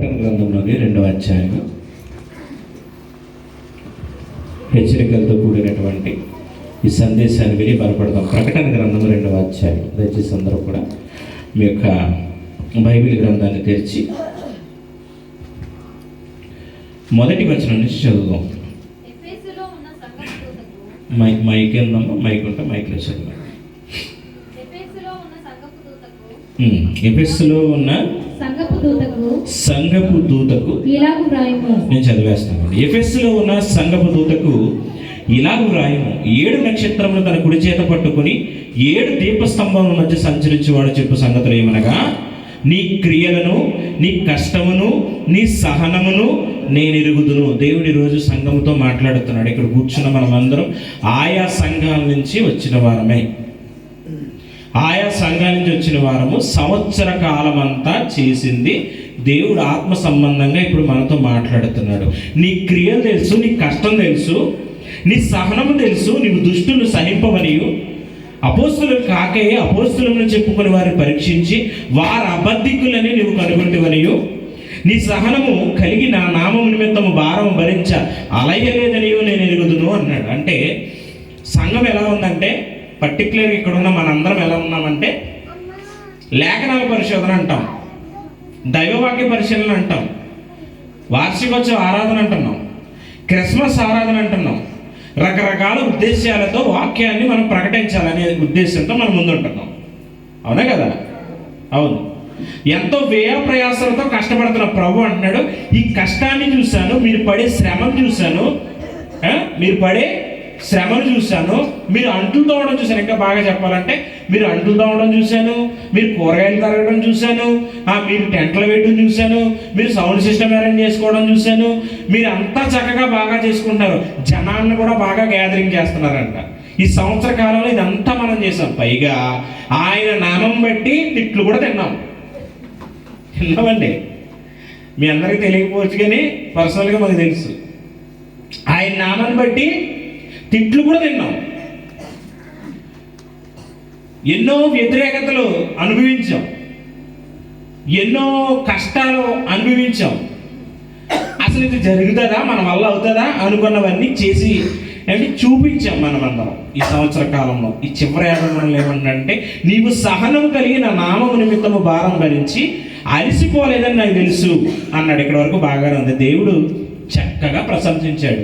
ప్రకటన గ్రంథంలోని 2వ అధ్యాయం హెచ్చరికలతో కూడినటువంటి ఈ సందేశాన్ని విని బలపడతాం. ప్రకటన గ్రంథం 2వ అధ్యాయం. దయచేసి అందరూ కూడా మీ యొక్క బైబిల్ గ్రంథాన్ని తెరిచి మొదటి వచనం నుంచి చదువుదాం. మైక్ ఏందమ్మా? మైక్ ఉంటే మైక్లో చదువు. ఎఫెసులో ఉన్న సంఘపు దూతకు నేను చదివేస్తానండి. ఎఫెసులో ఉన్న సంఘపు దూతకు ఇలాగు వ్రాయము, 7 నక్షత్రములు తన కుడి చేత పట్టుకుని 7 దీపస్తంభముల మధ్య సంచరించేవాడు చెప్పు సంగతులు ఏమనగా, నీ క్రియలను, నీ కష్టమును, నీ సహనమును నేను ఎరుగుదును. దేవుడి రోజు సంఘముతో మాట్లాడుతున్నాడు. ఇక్కడ కూర్చున్న మనమందరం ఆయా సంఘాల నుంచి వచ్చిన వారమే. ఆయా సంఘాల నుంచి వచ్చిన వారము. సంవత్సర కాలం అంతా చేసింది దేవుడు ఆత్మ సంబంధంగా ఇప్పుడు మనతో మాట్లాడుతున్నాడు. నీ క్రియలు తెలుసు, నీ కష్టం తెలుసు, నీ సహనము తెలుసు, నీవు దుష్టులు సహింపవనియు, అపోస్తులు కాకే అపోస్తులను చెప్పుకుని వారిని పరీక్షించి వారు అబద్ధికులని నీవు కనుగొంటివనియు, నీ సహనము కలిగి నా నామము నిమిత్తము భారం భరించ అలయలేదనియు నేను ఎరుగుదును అన్నాడు. అంటే సంఘం ఎలా ఉందంటే, పర్టికులర్గా ఇక్కడ ఉన్న మనందరం ఎలా ఉన్నామంటే, లేఖనాల పరిశోధన అంటాం, దైవవాక్య పరిశీలన అంటాం, వార్షికోత్సవ ఆరాధన అంటున్నాం, క్రిస్మస్ ఆరాధన అంటున్నాం. రకరకాల ఉద్దేశాలతో వాక్యాన్ని మనం ప్రకటించాలనే ఉద్దేశంతో మనం ముందుంటున్నాం. అవునా కదా? అవును. ఎంతో వ్యయ ప్రయాసాలతో కష్టపడుతున్న ప్రభు అంటున్నాడు, ఈ కష్టాన్ని చూశాను, మీరు పడే శ్రమను చూశాను, మీరు అంట్లు తోవడం చూశాను. ఇంకా బాగా చెప్పాలంటే మీరు అంట్లు తోవడం చూశాను, మీరు కూరగాయలు తరగడం చూశాను, మీరు టెంట్లు వేయడం చూశాను, మీరు సౌండ్ సిస్టమ్ అరేంజ్ చేసుకోవడం చూశాను. మీరు అంతా చక్కగా బాగా చేసుకుంటున్నారు, జనాన్ని కూడా బాగా గ్యాదరింగ్ చేస్తున్నారంట. ఈ సంవత్సర కాలంలో ఇదంతా మనం చేసాం. పైగా ఆయన నామం బట్టి తిట్లు కూడా తిన్నామండి. మీ అందరికీ తెలియకపోవచ్చు, కానీ పర్సనల్గా మాకు తెలుసు. ఆయన నామాన్ని బట్టి తిట్లు కూడా తిన్నాం. ఎన్నో వ్యతిరేకతలు అనుభవించాం, ఎన్నో కష్టాలు అనుభవించాం. అసలు ఇది జరుగుతుందా, మన వల్ల అవుతుందా అనుకున్నవన్నీ చేసి చూపించాం మనమందరం ఈ సంవత్సర కాలంలో. ఈ చివరి ఏడాది ఏమంటే, నీవు సహనం కలిగి నా నామము నిమిత్తము భారం భరించి అలసిపోలేదని నాకు తెలుసు అన్నాడు. ఇక్కడ వరకు బాగానే ఉంది. దేవుడు చక్కగా ప్రశంసించాడు.